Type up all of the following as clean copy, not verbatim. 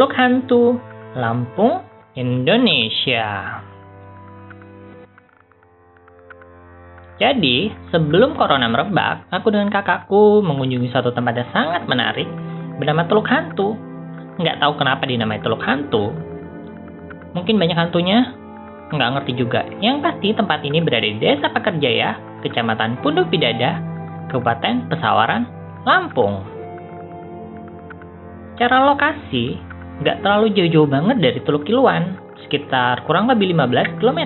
Teluk Hantu, Lampung, Indonesia. Jadi, sebelum corona merebak, aku dengan kakakku mengunjungi suatu tempat yang sangat menarik bernama Teluk Hantu. Nggak tahu kenapa dinamai Teluk Hantu. Mungkin banyak hantunya? Nggak ngerti juga. Yang pasti tempat ini berada di Desa Pekerjaya, Kecamatan Punduk Bidada, Kabupaten Pesawaran, Lampung. Secara lokasi, nggak terlalu jauh-jauh banget dari Teluk Kiluan, sekitar kurang lebih 15 km.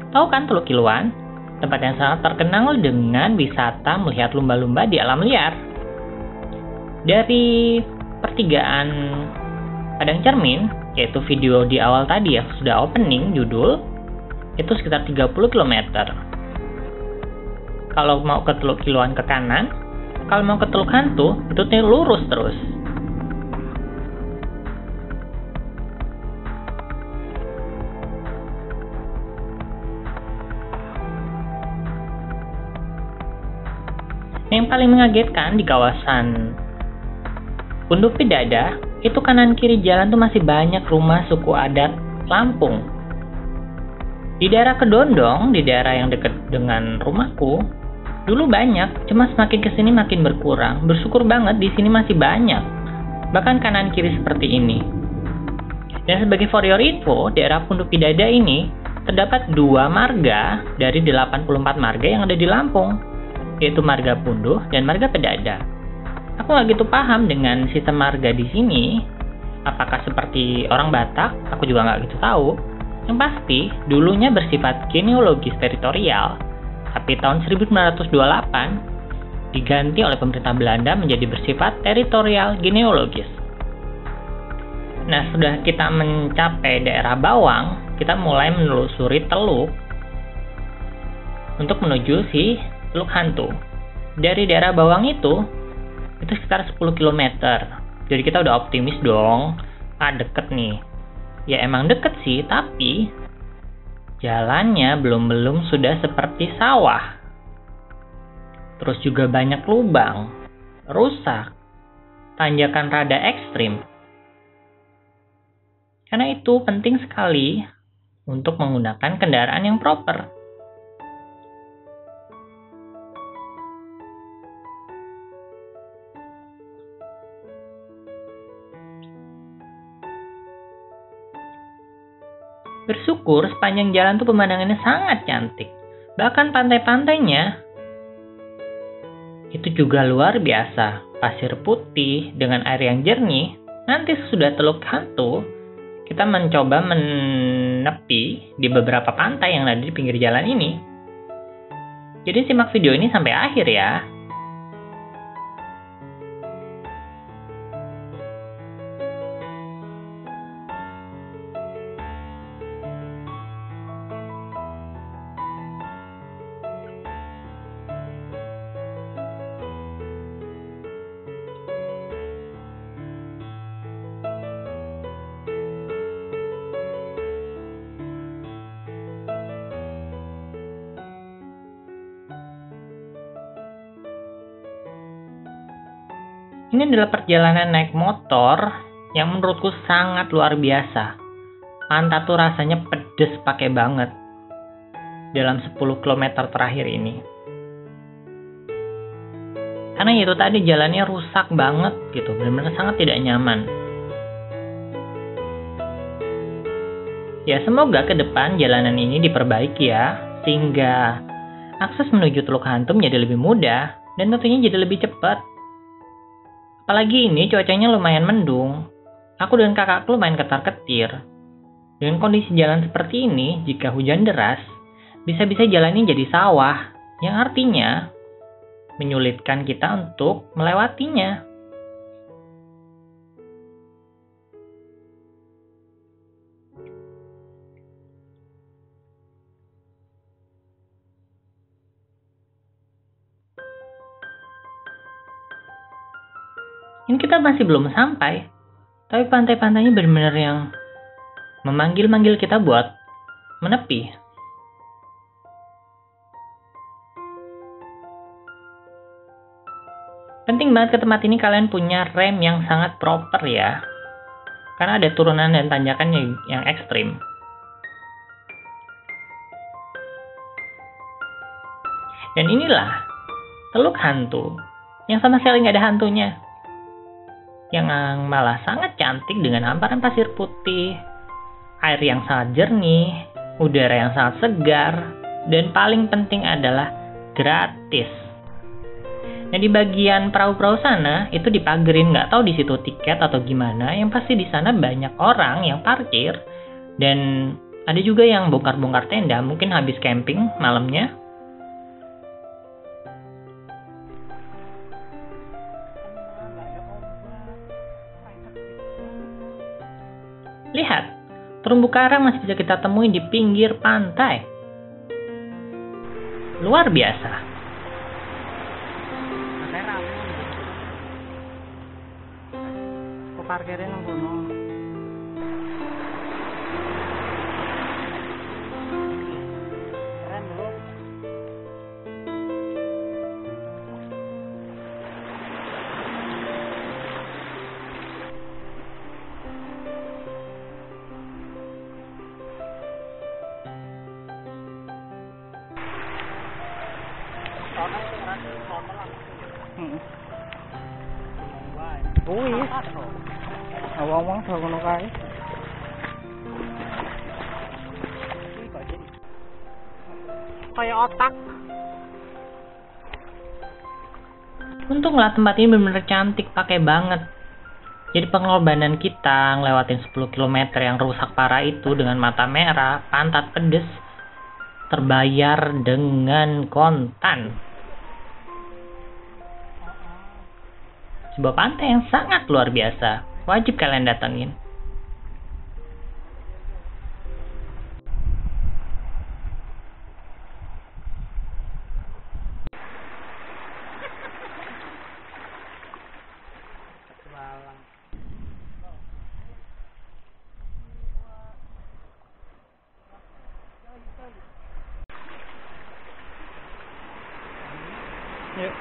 Tahu kan Teluk Kiluan? Tempat yang sangat terkenal dengan wisata melihat lumba-lumba di alam liar. Dari pertigaan Padang Cermin, yaitu video di awal tadi ya, sudah opening judul, itu sekitar 30 km. Kalau mau ke Teluk Kiluan ke kanan, kalau mau ke Teluk Hantu, itu lurus terus. Yang paling mengagetkan di kawasan Punduk Bidada, itu kanan kiri jalan tuh masih banyak rumah suku adat Lampung. Di daerah Kedondong, di daerah yang dekat dengan rumahku, dulu banyak, cuma semakin kesini makin berkurang. Bersyukur banget di sini masih banyak, bahkan kanan kiri seperti ini. Dan sebagai for your info, daerah Punduk Bidada ini terdapat 2 marga dari 84 marga yang ada di Lampung, yaitu marga Punduh dan marga Pedada. Aku nggak gitu paham dengan sistem marga di sini. Apakah seperti orang Batak? Aku juga nggak gitu tahu. Yang pasti, dulunya bersifat genealogis teritorial, tapi tahun 1928 diganti oleh pemerintah Belanda menjadi bersifat teritorial genealogis. Nah, sudah kita mencapai daerah Bawang, kita mulai menelusuri teluk untuk menuju si Teluk Hantu. Dari daerah Bawang itu sekitar 10 km. Jadi kita udah optimis dong. Deket nih. Ya emang deket sih, tapi jalannya belum sudah seperti sawah. Terus juga banyak lubang, rusak, tanjakan rada ekstrim. Karena itu penting sekali untuk menggunakan kendaraan yang proper. Bersyukur sepanjang jalan tuh pemandangannya sangat cantik. Bahkan pantai-pantainya itu juga luar biasa. Pasir putih dengan air yang jernih. Nanti sesudah Teluk Hantu, kita mencoba menepi di beberapa pantai yang ada di pinggir jalan ini. Jadi simak video ini sampai akhir ya. Ini adalah perjalanan naik motor yang menurutku sangat luar biasa. Pantat tuh rasanya pedes pakai banget dalam 10 km terakhir ini. Karena itu tadi jalannya rusak banget gitu, benar-benar sangat tidak nyaman. Ya semoga ke depan jalanan ini diperbaiki ya, sehingga akses menuju Teluk Hantu menjadi lebih mudah dan tentunya jadi lebih cepat. Apalagi ini cuacanya lumayan mendung. Aku dan kakakku lumayan ketar-ketir. Dengan kondisi jalan seperti ini, jika hujan deras, bisa-bisa jalan ini jadi sawah, yang artinya menyulitkan kita untuk melewatinya. Ini kita masih belum sampai, tapi pantai-pantainya benar-benar yang memanggil-manggil kita buat menepi. Penting banget ke tempat ini kalian punya rem yang sangat proper ya. karena ada turunan dan tanjakan yang ekstrim. Dan inilah Teluk Hantu yang sama sekali nggak ada hantunya, yang malah sangat cantik dengan hamparan pasir putih, air yang sangat jernih, udara yang sangat segar, dan paling penting adalah gratis. Nah, di bagian perahu-perahu sana itu dipagerin, nggak tahu di situ tiket atau gimana. Yang pasti di sana banyak orang yang parkir, dan ada juga yang bongkar-bongkar tenda, mungkin habis camping malamnya. Lihat, terumbu karang masih bisa kita temui di pinggir pantai. Luar biasa. Kok parkirnya nang kono? Keren loh. Oh iya. Awang-awang sa kono kae. Kayak otak. Untunglah tempat ini benar-benar cantik, pakai banget. Jadi pengorbanan kita ngelewatin 10 km yang rusak parah itu dengan mata merah, pantat pedes, terbayar dengan kontan. Sebuah pantai yang sangat luar biasa, wajib kalian datengin. Yuk.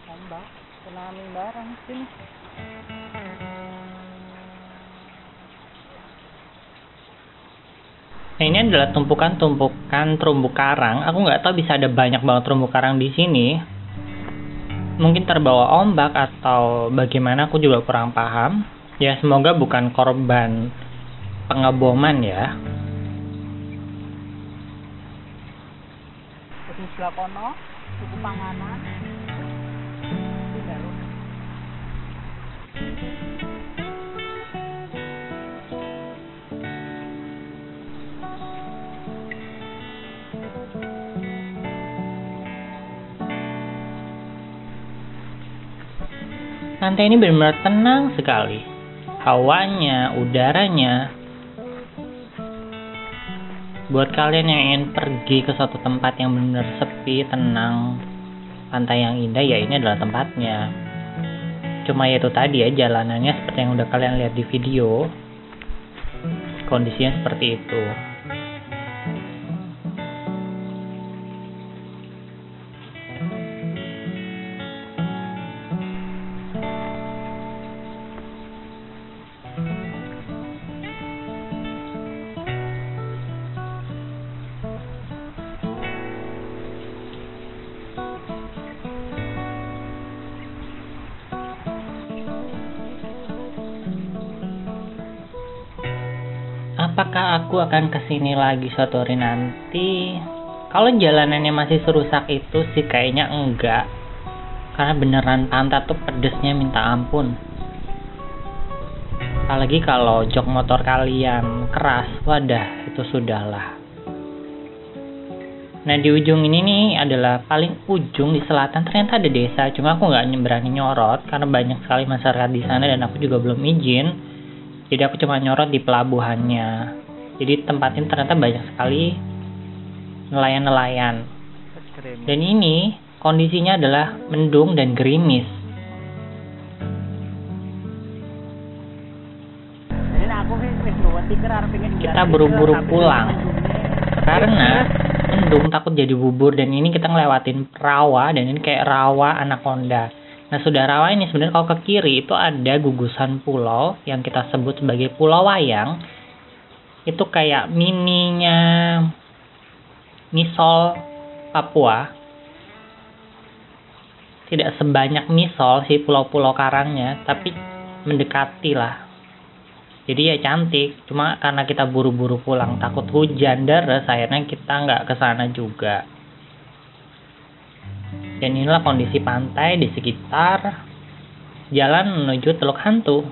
Tambah, kenaming barang sini. Nah, ini adalah tumpukan-tumpukan terumbu karang. Aku nggak tahu bisa ada banyak banget terumbu karang di sini. Mungkin terbawa ombak atau bagaimana, aku juga kurang paham. Ya, semoga bukan korban pengeboman ya. Terus sebelah kono, suku panganan. Pantai ini benar-benar tenang sekali. Hawanya, udaranya. Buat kalian yang ingin pergi ke suatu tempat yang benar-benar sepi, tenang, pantai yang indah, ya ini adalah tempatnya. Cuma ya itu tadi ya, jalanannya seperti yang udah kalian lihat di video. Kondisinya seperti itu. Apakah aku akan kesini lagi suatu hari nanti? Kalau jalanannya masih serusak itu sih kayaknya enggak. Karena beneran pantat tuh pedesnya minta ampun. Apalagi kalau jok motor kalian keras, wadah itu sudahlah. Nah, di ujung ini nih adalah paling ujung di selatan, ternyata ada desa. Cuma aku nggak berani nyorot karena banyak sekali masyarakat di sana dan aku juga belum izin. Jadi aku cuma nyorot di pelabuhannya. Jadi tempat ini ternyata banyak sekali nelayan-nelayan. Dan ini kondisinya adalah mendung dan gerimis. kita buru-buru pulang karena mendung, takut jadi bubur. Dan ini kita ngelewatin rawa, dan ini kayak rawa anaconda. Nah, sudah rawa ini sebenarnya kalau ke kiri itu ada gugusan pulau yang kita sebut sebagai Pulau Wayang. Itu kayak mininya Misol Papua. Tidak sebanyak Misol si pulau-pulau karangnya, tapi mendekati lah. Jadi ya cantik, cuma karena kita buru-buru pulang takut hujan deras, akhirnya kita nggak ke sana juga. Dan inilah kondisi pantai di sekitar jalan menuju Teluk Hantu.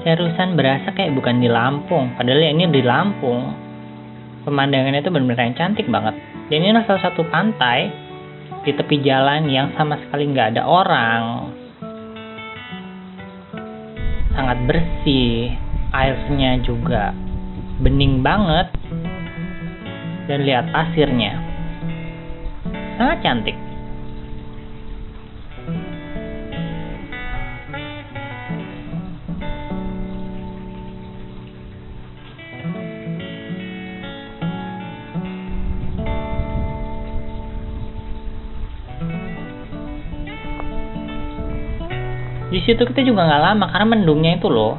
Seriusan berasa kayak bukan di Lampung, padahal ya ini di Lampung. Pemandangannya itu benar-benar yang cantik banget. Dan ini salah satu pantai di tepi jalan yang sama sekali nggak ada orang. Sangat bersih, airnya juga bening banget. Dan lihat pasirnya, sangat cantik. Di situ kita juga nggak lama karena mendungnya itu loh.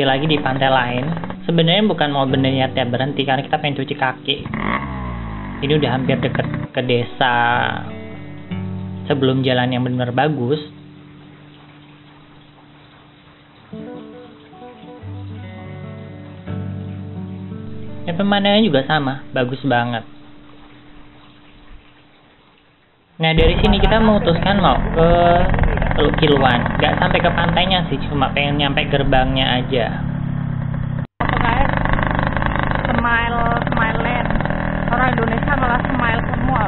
Lagi di pantai lain. Sebenarnya bukan mau bener-bener berhenti karena kita pengen cuci kaki. Ini udah hampir deket ke desa sebelum jalan yang benar bagus. Ya, pemandangannya juga sama, bagus banget. Nah, dari sini kita memutuskan mau ke Teluk Kiluan. Gak sampai ke pantainya sih, cuma pengen nyampe gerbangnya aja. Guys, smile land. Orang Indonesia malah smile semua.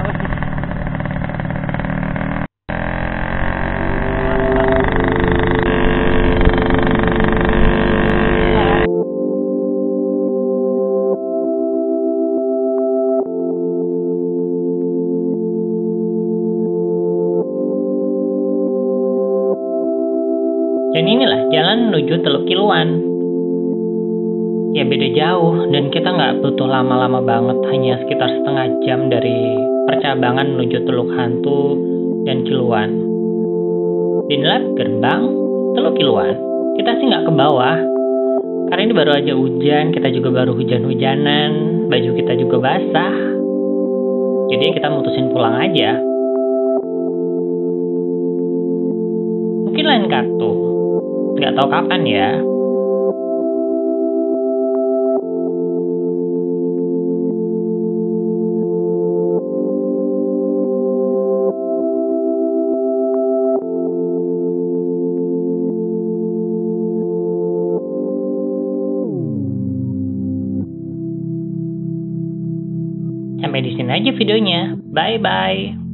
Dan inilah jalan menuju Teluk Kiluan. Ya beda jauh, dan kita nggak butuh lama-lama banget, hanya sekitar setengah jam dari percabangan menuju Teluk Hantu dan Kiluan. Inilah gerbang Teluk Kiluan. Kita sih nggak ke bawah, karena ini baru aja hujan, kita juga baru hujan-hujanan, baju kita juga basah. Jadi kita mutusin pulang aja. Mungkin lain kartu. Nggak tahu kapan ya. Sampai di sini aja videonya. Bye bye.